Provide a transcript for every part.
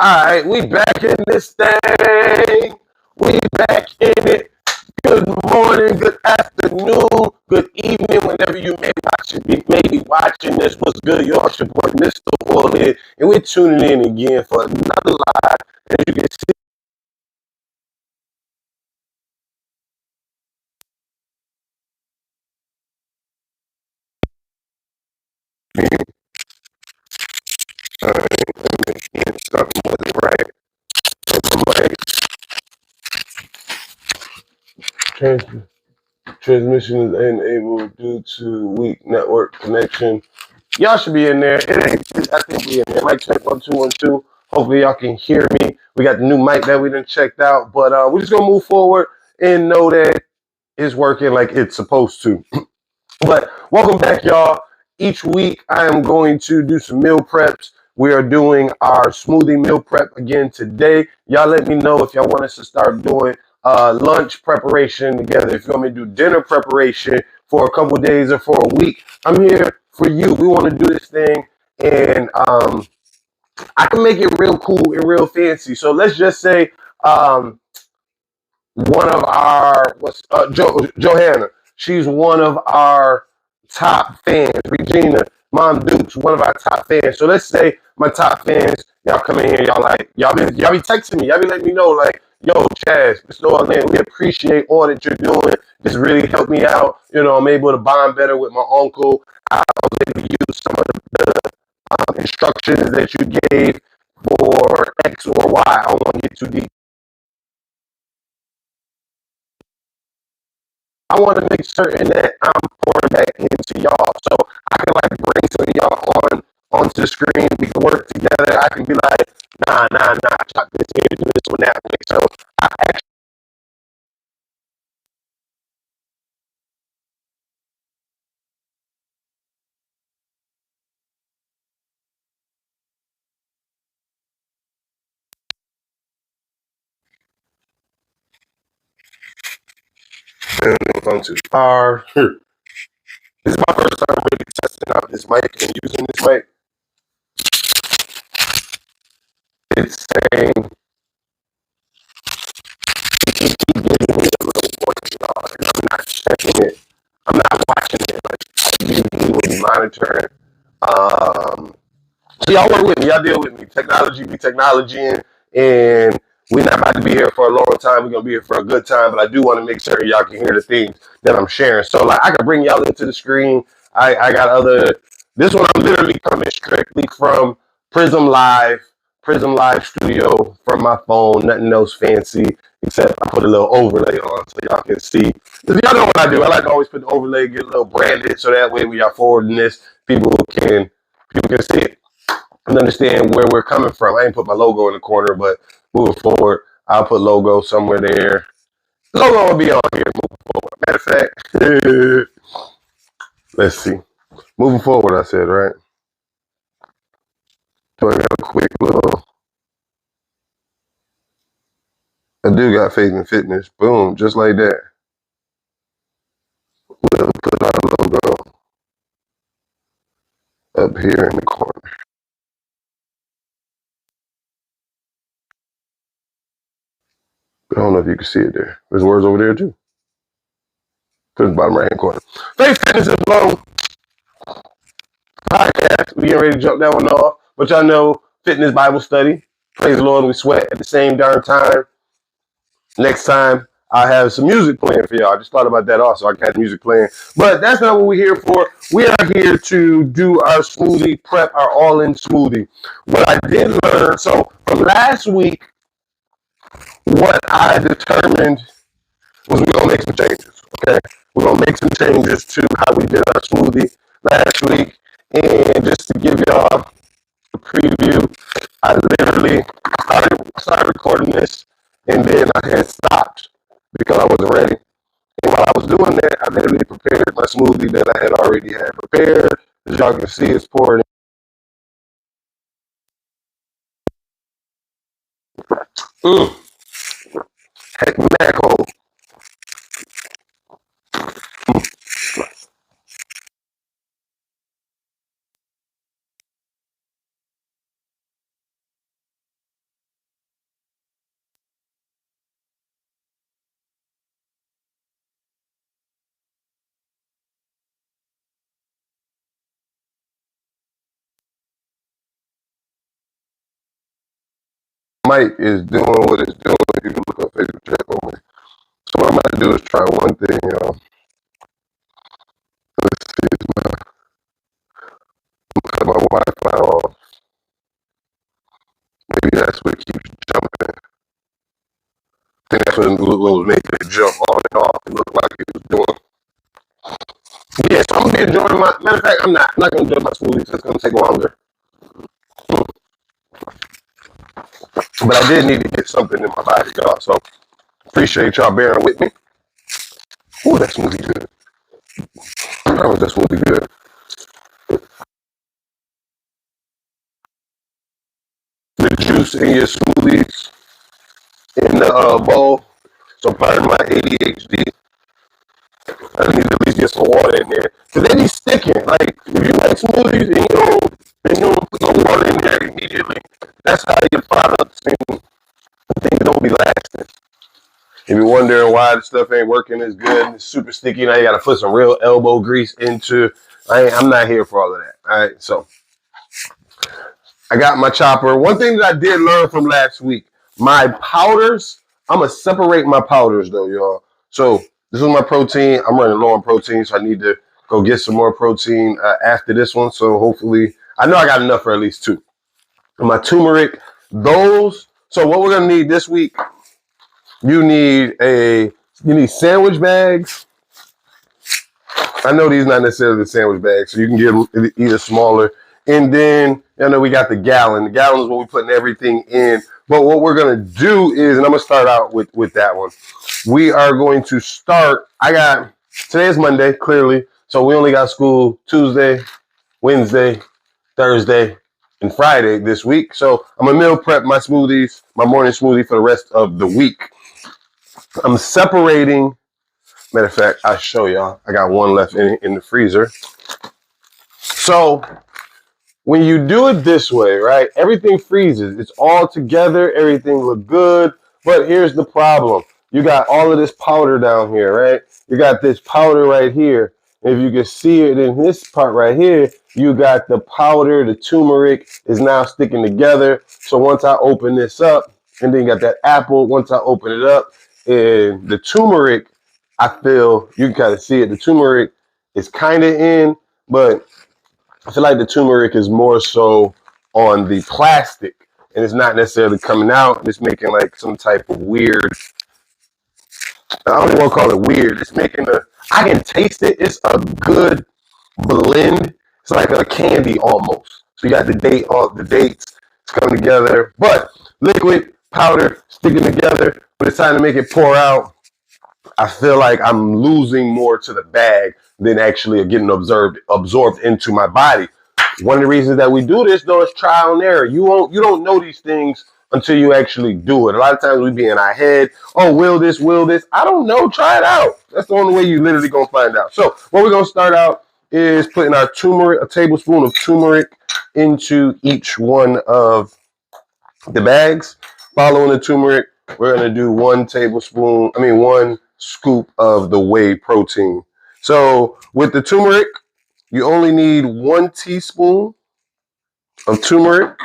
Alright, we back in this thing. We back in it. Good morning, good afternoon, good evening, whenever you may be watching this. What's good, y'all? It's your boy, Mr. Oilhead, and we're tuning in again for another live. As you can see, something wasn't right. Trans- Transmission is unable due to weak network connection. Y'all should be in there. I think we in there. Mic check 1 2 1 2. Hopefully y'all can hear me. We got the new mic that we done checked out, but we're just gonna move forward and know that it's working like it's supposed to. But welcome back, y'all. Each week I am going to do some meal preps. We are doing our smoothie meal prep again today. Y'all let me know if y'all want us to start doing lunch preparation together. If you want me to do dinner preparation for a couple of days or for a week, I'm here for you. We want to do this thing, and I can make it real cool and real fancy. So let's just say one of our Johanna. She's one of our top fans. Regina, Mom Dukes, one of our top fans. So let's say my top fans, y'all come in here, y'all be texting me, y'all be letting me know like, yo, Chaz, Mr. Orlando, we appreciate all that you're doing. This really helped me out. You know, I'm able to bond better with my uncle. I was able to use some of the instructions that you gave for X or Y. I don't want to get too deep. I want to make certain that I'm pouring back into y'all. So I can like bring some of y'all onto the screen. We can work together. I can be like, nah, chop this here, do this one, that way. So I actually gone too far. This is my first time really testing out this mic and using this mic. It's saying keep giving me a little voice, y'all, and I'm not checking it. I'm not watching it. Like I usually would be monitoring. Um, So y'all work with me, y'all deal with me. Technology be technologying, and we're not about to be here for a long time. We're gonna be here for a good time, but I do want to make sure y'all can hear the things that I'm sharing. So like I can bring y'all into the screen. I got other this one I'm literally coming strictly from Prism Live, Prism Live Studio from my phone, nothing else fancy, except I put a little overlay on so y'all can see. If y'all know what I do, I like to always put the overlay, get a little branded so that way when y'all forwarding this, people can see it and understand where we're coming from. I ain't put my logo in the corner, but moving forward, I'll put logo somewhere there. The logo will be on here moving forward. Matter of fact, let's see. Moving forward, I said, right? So I got a quick little. I do got faith in fitness. Boom, just like that. We'll put our logo up here in the corner. I don't know if you can see it there. There's words over there too. To the bottom right hand corner. Faith Fitness is low podcast. We getting ready to jump that one off. But y'all know fitness Bible study. Praise the Lord, we sweat at the same darn time. Next time, I have some music playing for y'all. I just thought about that also. I got music playing. But that's not what we're here for. We are here to do our smoothie prep, our all-in smoothie. What I did learn, so from last week, what I determined was we're going to make some changes, okay? We're going to make some changes to how we did our smoothie last week. And just to give y'all a preview, I literally started recording this, and then I had stopped because I wasn't ready. And while I was doing that, I literally prepared my smoothie that I had already had prepared. As y'all can see, it's pouring. Mm. Heck, Mac mic is doing what it's doing. You can look up Facebook chat on me. So what I'm about to do is try one thing, y'all. Let's see. Cut my Wi-Fi off. Maybe that's what keeps jumping. I think that's what was making it jump on and off. It looked like it was doing. Yeah, so I'm gonna be enjoying my. Matter of fact, I'm not gonna enjoy my smoothies. It's gonna take longer. But I did need to get something in my body, y'all. So appreciate y'all bearing with me. Ooh, that smoothie good. How was that smoothie good? The juice in your smoothies in the bowl. So part of my ADHD, I need to at least get some water in there. Cause they be sticking. Like if you make smoothies and you don't put no water in there immediately, that's how your products and things don't be lasting. If you're wondering why the stuff ain't working as good, it's super sticky. Now you got to put some real elbow grease into. I'm not here for all of that. All right, so I got my chopper. One thing that I did learn from last week, my powders. I'm gonna separate my powders though, y'all. So this is my protein. I'm running low on protein, so I need to go get some more protein after this one. So hopefully, I know I got enough for at least two. And my turmeric, those. So what we're gonna need this week. You need sandwich bags. I know these not necessarily the sandwich bags, so you can get either smaller. And then I know we got the gallon. The gallon is what we're putting everything in. But what we're gonna do is, and I'm gonna start out with that one. We are going to start. Today is Monday, clearly, so we only got school Tuesday, Wednesday, Thursday, and Friday this week. So I'm gonna meal prep my smoothies, my morning smoothie for the rest of the week. I'm separating. Matter of fact, I'll show y'all. I got one left in the freezer. So when you do it this way, right, everything freezes. It's all together. Everything look good. But here's the problem. You got all of this powder down here, right? You got this powder right here. If you can see it in this part right here, you got the powder, the turmeric is now sticking together. So once I open this up, and then you got that apple, once I open it up, and the turmeric, I feel, you can kind of see it, the turmeric is kind of in, but I feel like the turmeric is more so on the plastic, and it's not necessarily coming out. It's making like some type of weird, I don't even want to call it weird. It's making I can taste it. It's a good blend. It's like a candy almost. So you got the dates, it's coming together, but liquid, powder, sticking together. But it's time to make it pour out. I feel like I'm losing more to the bag than actually getting absorbed into my body. One of the reasons that we do this though is trial and error. You don't know these things until you actually do it. A lot of times we be in our head, oh, will this? I don't know. Try it out. That's the only way you literally gonna find out. So what we're gonna start out is putting our turmeric, a tablespoon of turmeric into each one of the bags. Following the turmeric, we're gonna do one scoop of the whey protein. So with the turmeric, you only need 1 teaspoon of turmeric.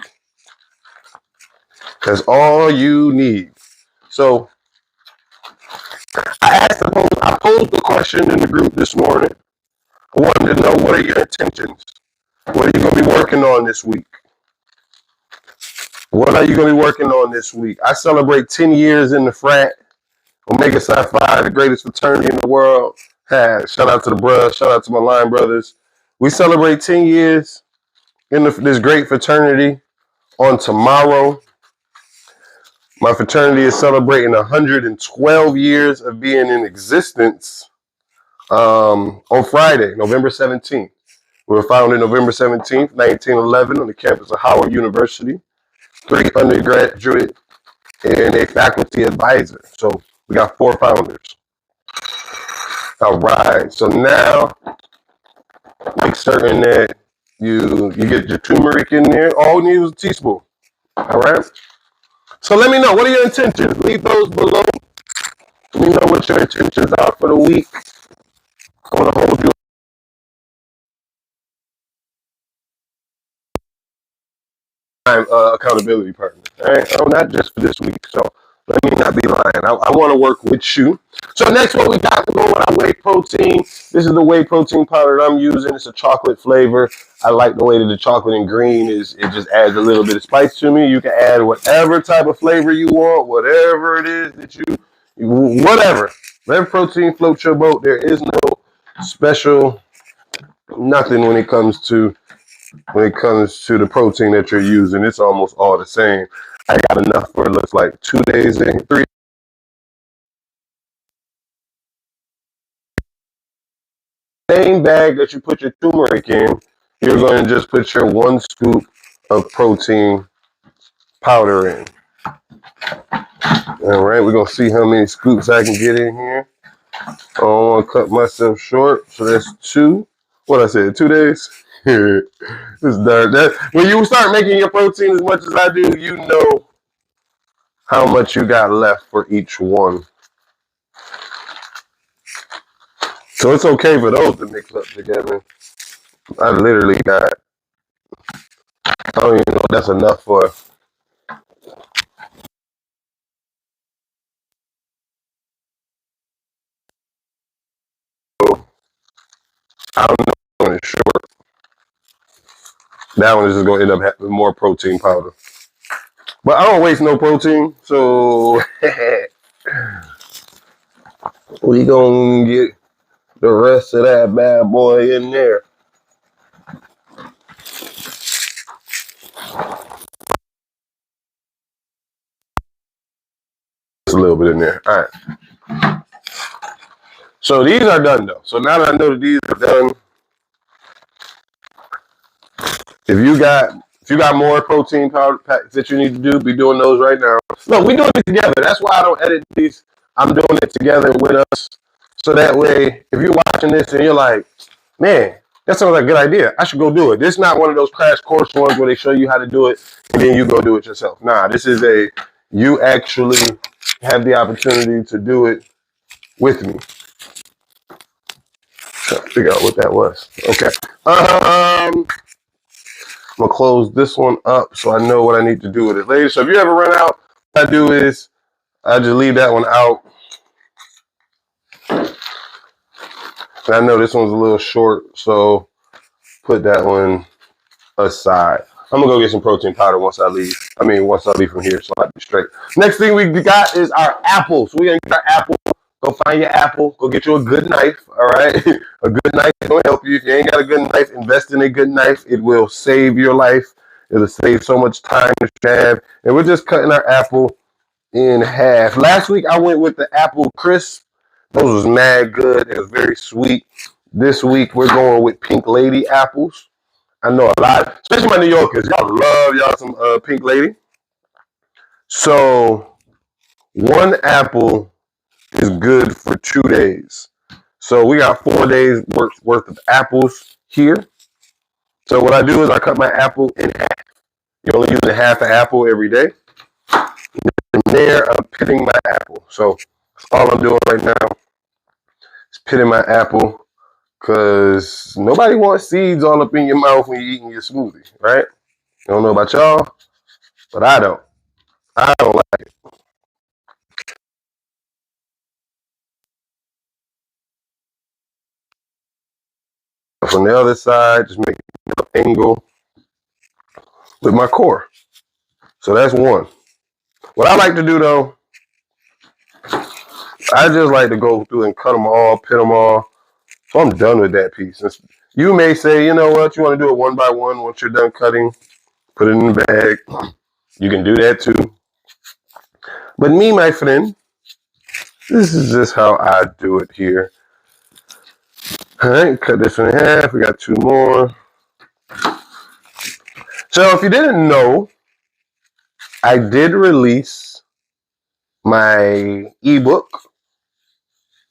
That's all you need. So I posed the question in the group this morning. I wanted to know, what are your intentions? What are you gonna be working on this week? What are you gonna be working on this week? I celebrate 10 years in the frat. Omega Psi Phi, the greatest fraternity in the world. Shout out to the bruh. Shout out to my line brothers. We celebrate 10 years in this great fraternity on tomorrow. My fraternity is celebrating 112 years of being in existence on Friday, November 17th. We were founded November 17th, 1911 on the campus of Howard University. 3 undergraduate and a faculty advisor. So we got 4 founders. All right. So now make certain that you get your turmeric in there. All you need is a teaspoon. All right. So let me know, what are your intentions? Leave those below. Let me know what your intentions are for the week. I want to hold you accountability partner. All right? Oh, not just for this week. So let me not be lying. I want to work with you. So next, what we got, we're going with our whey protein. This is the whey protein powder that I'm using. It's a chocolate flavor. I like the way that the chocolate and green is. It just adds a little bit of spice to me. You can add whatever type of flavor you want, whatever it is that whatever. Whatever protein floats your boat. There is no special nothing when it comes to the protein that you're using. It's almost all the same. I got enough for it looks like 2 days in 3. Same bag that you put your turmeric in, you're going to just put your 1 scoop of protein powder in. All right, we're going to see how many scoops I can get in here. I don't want to cut myself short, so that's 2. What I said, 2 days? It's done. When you start making your protein as much as I do, you know how much you got left for each one. So it's okay for those to mix up together. I literally got, I don't even know if that's enough for. I don't know. It's short. That one is just going to end up having more protein powder. But I don't waste no protein, so we going to get the rest of that bad boy in there. Just a little bit in there. All right. So these are done though. So now that I know that these are done, if you got more protein powder packs that you need to do, be doing those right now. No, we doing it together. That's why I don't edit these. I'm doing it together with us. So that way, if you're watching this and you're like, man, that sounds like a good idea. I should go do it. This is not one of those crash course ones where they show you how to do it and then you go do it yourself. Nah, this is you actually have the opportunity to do it with me. Trying to figure out what that was. Okay. I'm gonna close this one up so I know what I need to do with it later. So if you ever run out, what I do is I just leave that one out. And I know this one's a little short, so put that one aside. I'm gonna go get some protein powder once I leave. Once I leave from here, so I'll be straight. Next thing we got is our apple. So we're gonna get our apple. Go find your apple. Go get you a good knife. All right, a good knife will help you. If you ain't got a good knife, invest in a good knife. It will save your life. It'll save so much time to have. And we're just cutting our apple in half. Last week I went with the apple crisp. Those was mad good. It was very sweet. This week we're going with Pink Lady apples. I know a lot, especially my New Yorkers. Y'all love y'all some Pink Lady. So 1 apple is good for 2 days. So we got 4 days worth of apples here. So what I do is I cut my apple in half. You're only using half an apple every day. From there, I'm pitting my apple. So that's all I'm doing right now is pitting my apple because nobody wants seeds all up in your mouth when you're eating your smoothie, right? I don't know about y'all, but I don't. I don't like it. From the other side, just make an angle with my core. So that's 1. What I like to do though, I just like to go through and cut them all, pit them all. So I'm done with that piece. You may say, you know what, you want to do it one by one once you're done cutting, put it in the bag. You can do that too. But me, my friend, this is just how I do it here. All right, cut this in half. We got 2 more. So if you didn't know, I did release my ebook.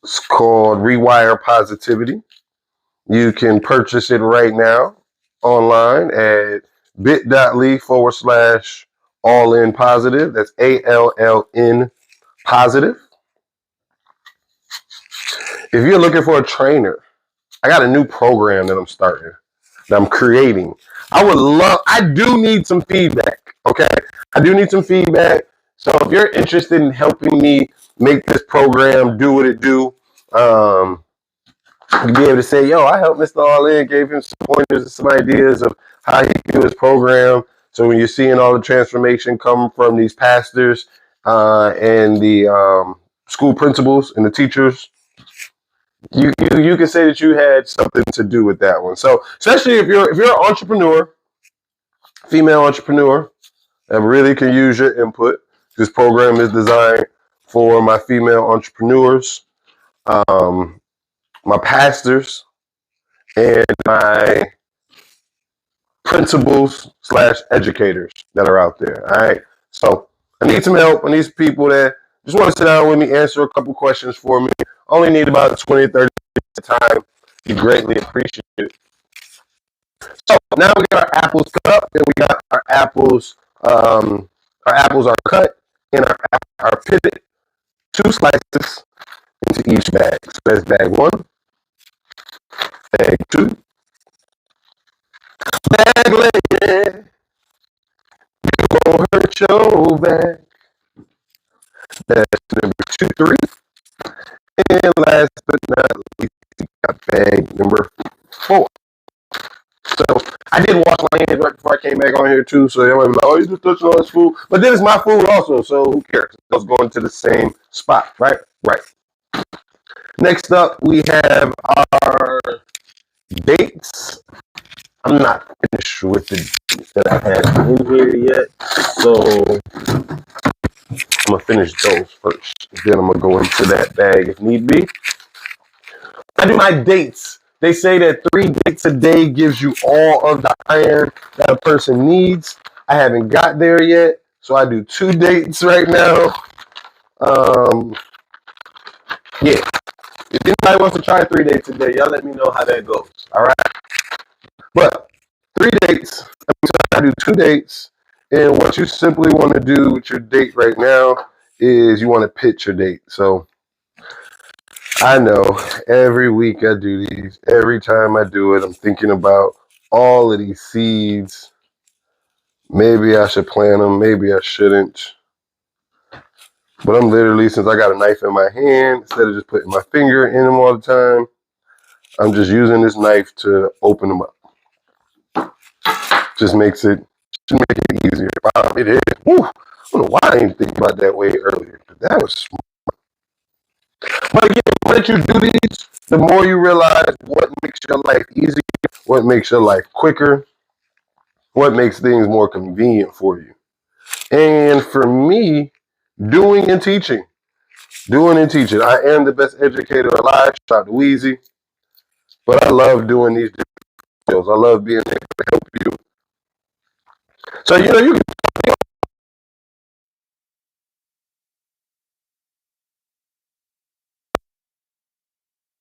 It's called Rewire Positivity. You can purchase it right now online at bit.ly/all-in positive. That's ALLN positive. If you're looking for a trainer, I got a new program that I'm starting, that I'm creating. I do need some feedback. Okay, I do need some feedback. So if you're interested in helping me make this program do what it do, to be able to say, yo, I helped Mr. All In, gave him some pointers and some ideas of how he can do his program. So when you're seeing all the transformation come from these pastors and the school principals and the teachers, you can say that you had something to do with that one. So especially if you're an entrepreneur, female entrepreneur, that really can use your input. This program is designed for my female entrepreneurs, um, my pastors, and my principals slash educators that are out there. All right. So I need some help. I need some people that just want to sit down with me, answer a couple questions for me. Only need about 20, 30 minutes of time. You greatly appreciate it. So now we got our apples cut up and we got our apples are cut and our pitted 2 slices into each bag. So that's bag 1, bag 2, bag lady, gonna hurt your back. That's number 2, 3. And last but not least, we got bag number 4. So I did wash my hands right before I came back on here too. So everybody be like, "Oh, you just touching all this food," but then it's my food also. So who cares? It's going to the same spot, right? Right. Next up, we have our dates. I'm not finished with the dates that I have in here yet, so I'm gonna finish those first. Then I'm gonna go into that bag if need be. I do my dates. They say that 3 dates a day gives you all of the iron that a person needs. I haven't got there yet, so I do 2 dates right now. Yeah. If anybody wants to try 3 dates a day, y'all let me know how that goes. All right. But 3 dates. I do 2 dates, and what you simply want to do with your date right now is you want to pitch your date. So I know every week I do these. Every time I do it, I'm thinking about all of these seeds. Maybe I should plant them, maybe I shouldn't. But I'm literally, since I got a knife in my hand, instead of just putting my finger in them all the time, I'm just using this knife to open them up. Just makes it, just make it easier. Wow, it is. Whew. I don't know why I didn't think about that way earlier. That was smart. But again, the more that you do these, the more you realize what makes your life easier, what makes your life quicker, what makes things more convenient for you. And for me, doing and teaching. Doing and teaching. I am the best educator alive. Shout out to Wheezy. But I love doing these videos. I love being able to help you. So, you can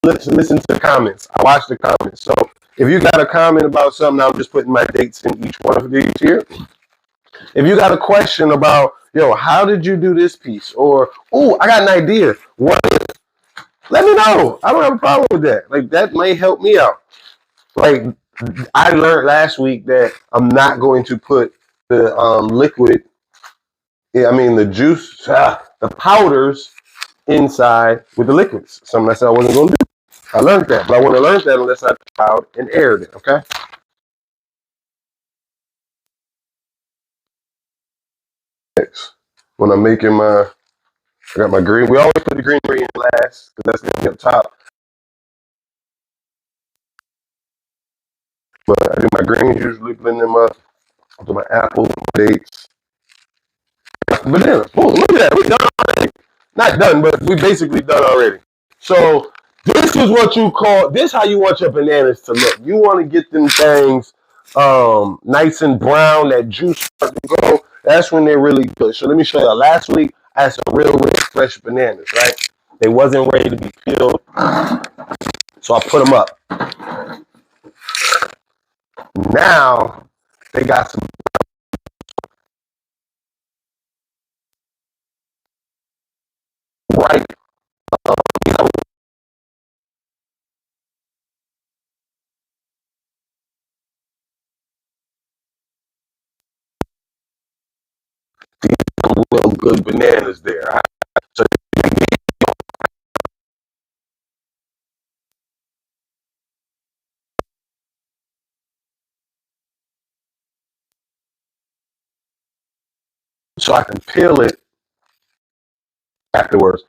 listen to the comments. I watch the comments. So if you got a comment about something, I'm just putting my dates in each one of these here. If you got a question about, how did you do this piece? Or, I got an idea. What? Let me know. I don't have a problem with that. Like, that may help me out. Like, I learned last week that I'm not going to put the liquid, the juice, the powders inside with the liquids. Something I said I wasn't going to do. I learned that, but I wouldn't have learned that unless I tried and aired it, okay? Next, when I'm making I got my green, we always put the greenery in last, because that's going to be up top. But I do my greens, usually blend them up. I do my apples, dates, banana. Oh, look at that, we done already. Not done, but we basically done already. So this is what you call, this how you want your bananas to look. You want to get them things nice and brown, that juice start to go. That's when they're really good. So let me show you. Last week I had some real fresh bananas, right? They wasn't ready to be peeled, so I put them up. Now they got some bright, you know, 12 good bananas there. So I can peel it afterwards.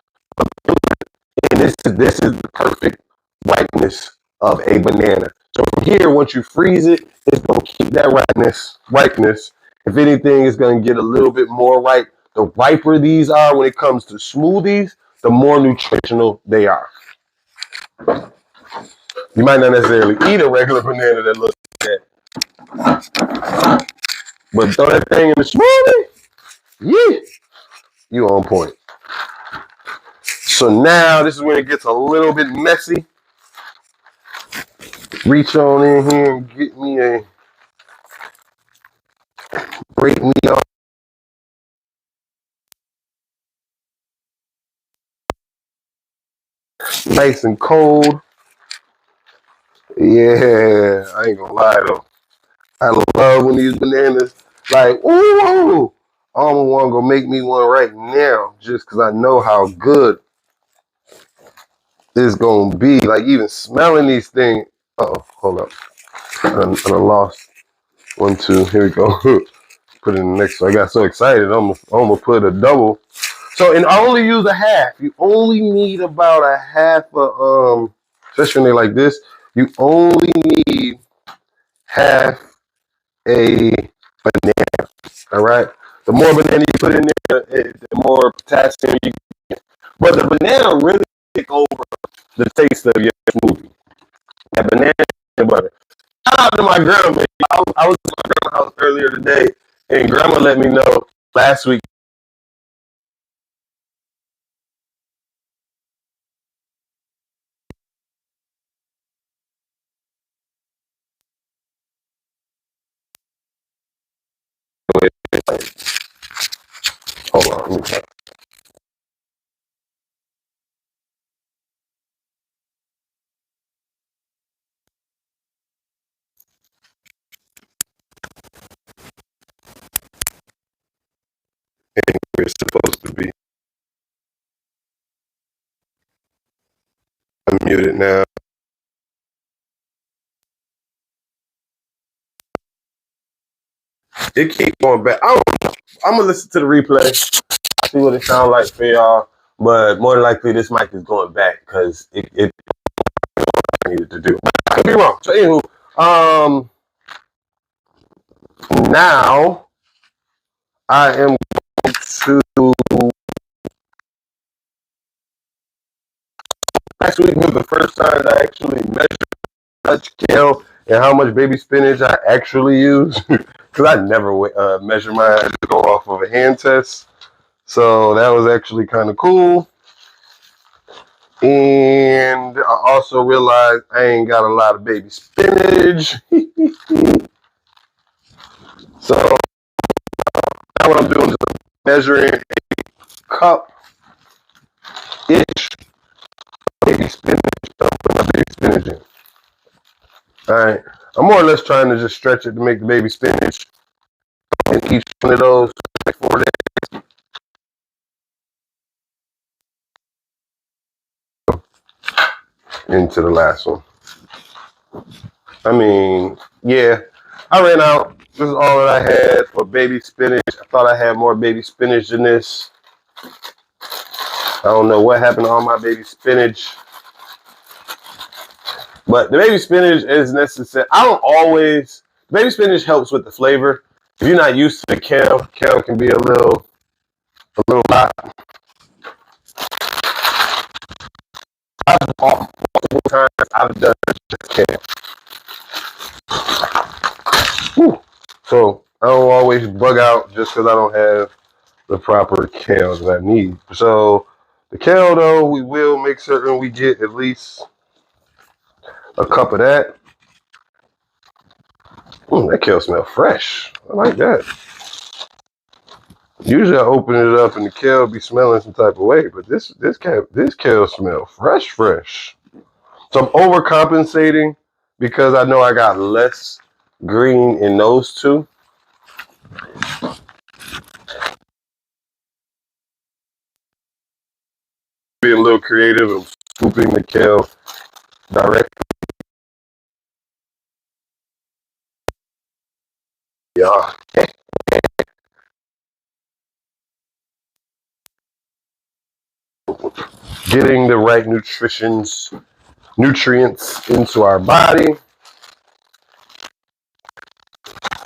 And this is the perfect ripeness of a banana. So from here, once you freeze it, it's gonna keep that ripeness. If anything, it's gonna get a little bit more ripe. The riper these are when it comes to smoothies, the more nutritional they are. You might not necessarily eat a regular banana that looks like that, but throw that thing in the smoothie, yeah, you on point. So now this is when it gets a little bit messy. Reach on in here and get me a break me off nice and cold. Yeah, I ain't gonna lie though. I love when these bananas like ooh, almost want to go make me one right now just because I know how good it's gonna be. Like even smelling these things. Oh, hold up. I lost one, two. Here we go. Put it in the next one. I got so excited. I'm gonna put a double. So, and I only use a half. You only need about a half of especially when they like this. You only need half a banana. All right. The more banana you put in there, the more potassium you get. But the banana really take over the taste of your smoothie. That banana and butter. Shout out to my grandma. I was at my grandma's house earlier today, and grandma let me know last week. Hold on, let me check. We're supposed to be. I'm muted now. It keep going back. I don't know. I'm gonna listen to the replay, see what it sounds like for y'all. But more than likely, this mic is going back because it needed to do. I could be wrong. So anywho, now I am going to. Last week was the first time I actually measured touch kale and how much baby spinach I actually use because I never measure mine. I just go off of a hand test. So that was actually kind of cool. And I also realized I ain't got a lot of baby spinach. So now what I'm doing is measuring a cup ish baby spinach. So I'm putting my baby spinach in. All right. I'm more or less trying to just stretch it to make the baby spinach in each one of those like 4 days into the last one. I mean, yeah, I ran out. This is all that I had for baby spinach. I thought I had more baby spinach than this. I don't know what happened to all my baby spinach. But the baby spinach is necessary. I don't always. Baby spinach helps with the flavor. If you're not used to the kale, kale can be a little lot. I've multiple times I've done just kale. Whew. So I don't always bug out just because I don't have the proper kale that I need. So the kale, though, we will make certain we get at least a cup of that. That kale smells fresh. I like that. Usually I open it up and the kale be smelling some type of way, but this kale smells fresh. So I'm overcompensating because I know I got less green in those two. being a little creative and swooping the kale directly. Yeah. Getting the right nutrients into our body.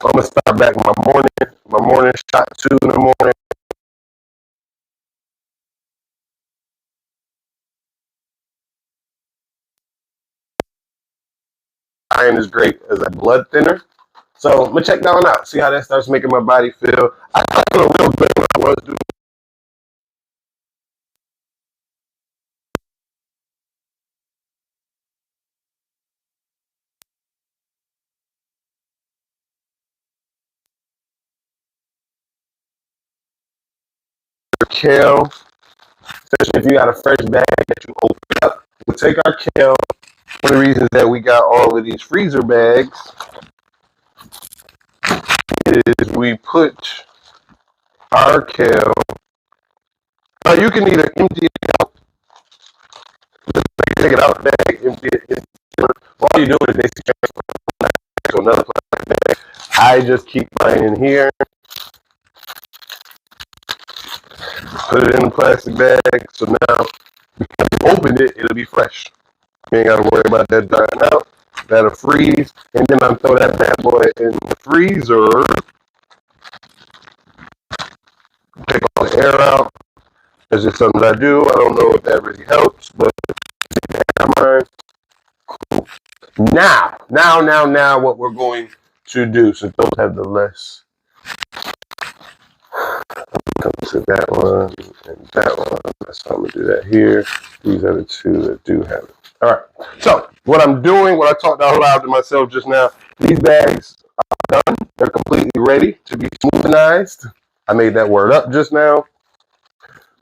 I'm gonna start back my morning shot 2 in the morning. Iron is great as a blood thinner. So I'm gonna check that one out. See how that starts making my body feel. I feel real good when I was doing kale, especially if you got a fresh bag that you open up. We'll take our kale. One of the reasons that we got all of these freezer bags is we put our kale. You can either empty it out, take it out of the bag, empty it. All you do is basically transfer it to another plastic bag. I just keep mine in here, put it in the plastic bag. So now, because you open it, it'll be fresh. You ain't got to worry about that drying out. That'll freeze, and then I throw that bad boy in the freezer. Take all the air out. That's just something I do. I don't know if that really helps, but mine. Now, what we're going to do, so don't have the less. Come to that one and that one. So I'm gonna do that here. These are the two that do have it. All right. So what I'm doing, what I talked out loud to myself just now, these bags are done. They're completely ready to be smoothenized. I made that word up just now.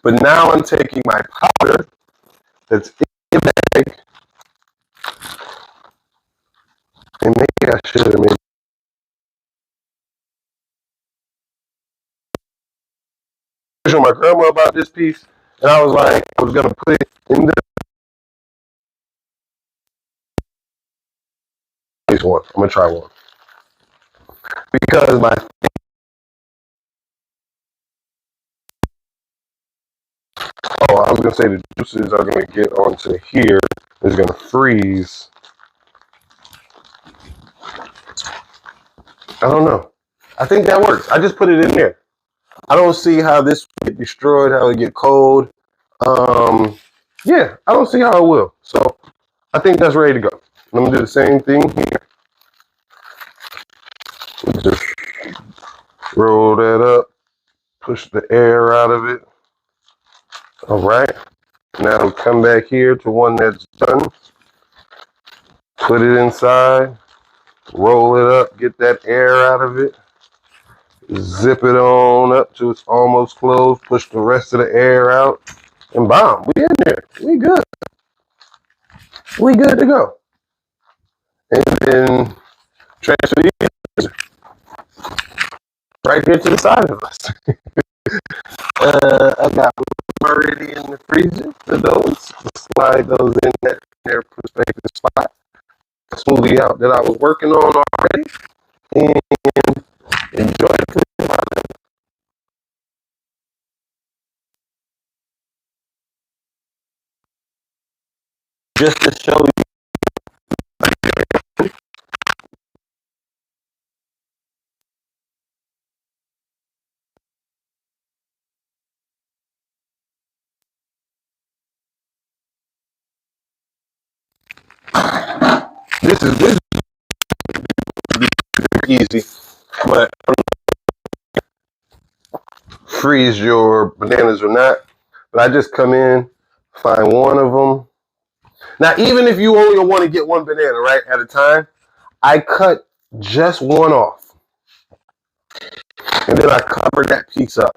But now I'm taking my powder that's in the bag, and maybe I should have made. I told my grandma about this piece, and I was like, I was gonna put it in this one. I'm gonna try one because my I was gonna say the juices are gonna get onto here. It's gonna freeze. I don't know. I think that works. I just put it in there. I don't see how this will get destroyed, how it get cold. Yeah, I don't see how it will. So I think that's ready to go. I'm gonna do the same thing here. Just roll that up, push the air out of it. All right. Now come back here to one that's done. Put it inside, roll it up, get that air out of it. Zip it on up till it's almost closed. Push the rest of the air out. And bomb, we in there. We good. We good to go. And then transfer these right here to the side of us. I got already in the freezer for those. Slide those in their prospective spot. Smoothie out that I was working on already. And enjoy it. Just to show you. This is easy, but freeze your bananas or not. But I just come in, find one of them. Now, even if you only want to get one banana, right, at a time, I cut just one off. And then I cover that piece up.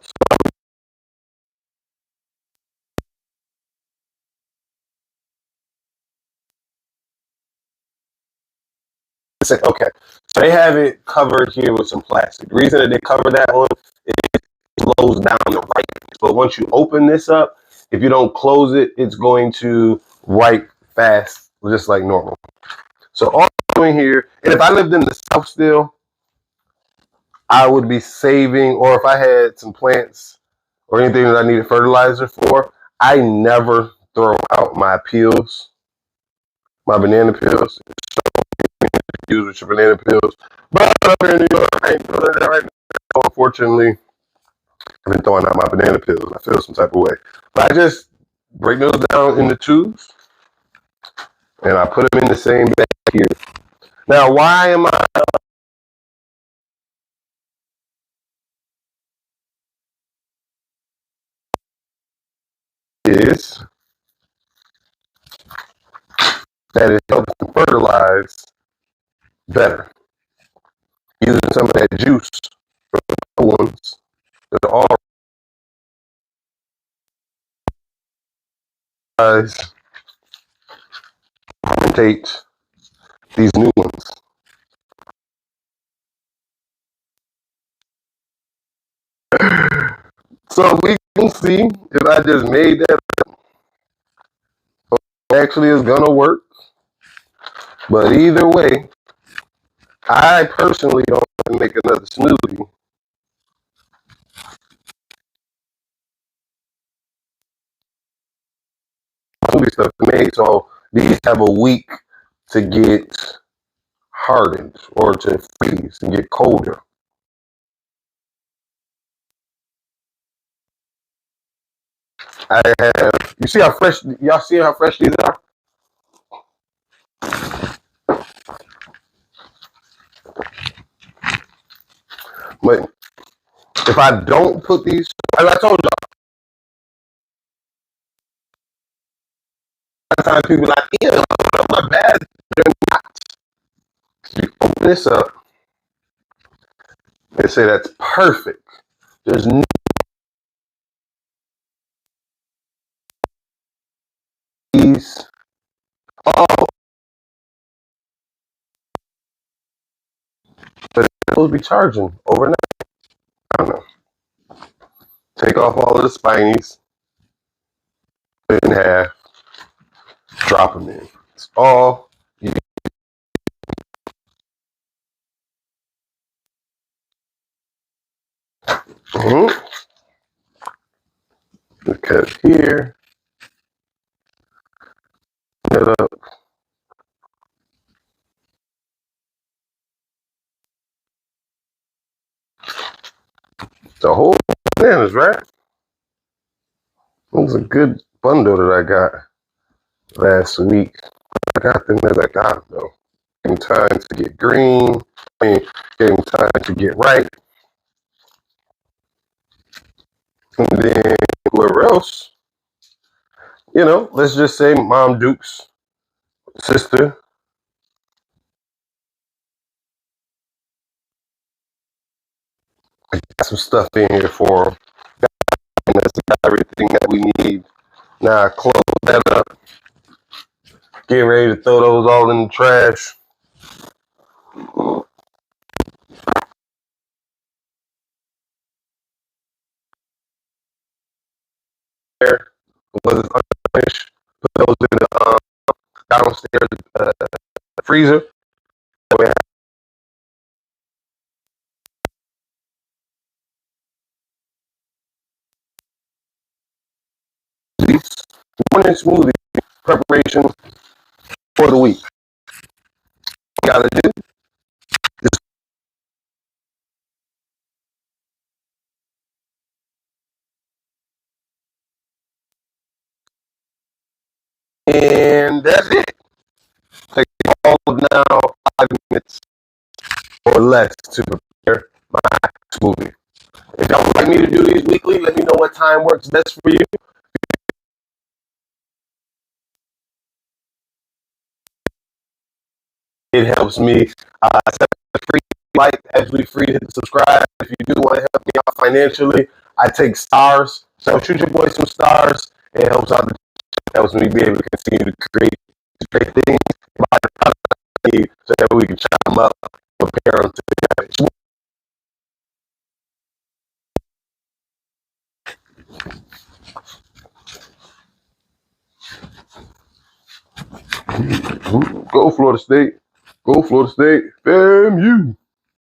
So, okay, so they have it covered here with some plastic. The reason that they cover that one is it slows down the ripeness. But once you open this up, If you don't close it, it's going to write fast, just like normal. So all I'm doing here, and if I lived in the South still, I would be saving, or if I had some plants or anything that I needed fertilizer for, I never throw out my peels, my banana peels. Use with your banana peels. But up here in New York, I ain't doing that right now. So unfortunately, I've been throwing out my banana peels. I feel some type of way. But I just break those down into tubes and I put them in the same bag here. Now, why am I is that it helps to fertilize better. Using some of that juice from the ones that are all fermentate these new ones. So we can see if I just made that actually is gonna work. But either way, I personally don't want to make another smoothie. Smoothie stuff to make, so these have a week to get hardened or to freeze and get colder. I have, you see how fresh, y'all see how fresh these are? But if I don't put these, as I told y'all, sometimes people are like, yeah, my bad. They're not. You open this up, they say that's perfect. There's no these. Oh, but it's supposed to be charging overnight. I don't know. Take off all of the spinies, put it in half, drop them in. It's all you mm-hmm. Cut here, put it up. The whole bananas, right? It was a good bundle that I got last week. I got them as I got them, though. Gave them time to get green. I mean, gave them time to get right. And then whoever else, let's just say Mom Duke's sister. Got some stuff in here for them. And that's everything that we need. Now I close that up. Get ready to throw those all in the trash. There was unfinished. Put those in the downstairs freezer. We have these morning smoothie preparation for the week. You gotta do is, and that's it. Take all of now 5 minutes or less to prepare my smoothie. If y'all would like me to do these weekly, let me know what time works best for you. It helps me. Set the free like, absolutely free to hit the subscribe. If you do want to help me out financially, I take stars. So shoot your boy some stars. It helps out. Helps me be able to continue to create great things so that we can chop them up, prepare them to Go Florida State. Go Florida State. FAMU.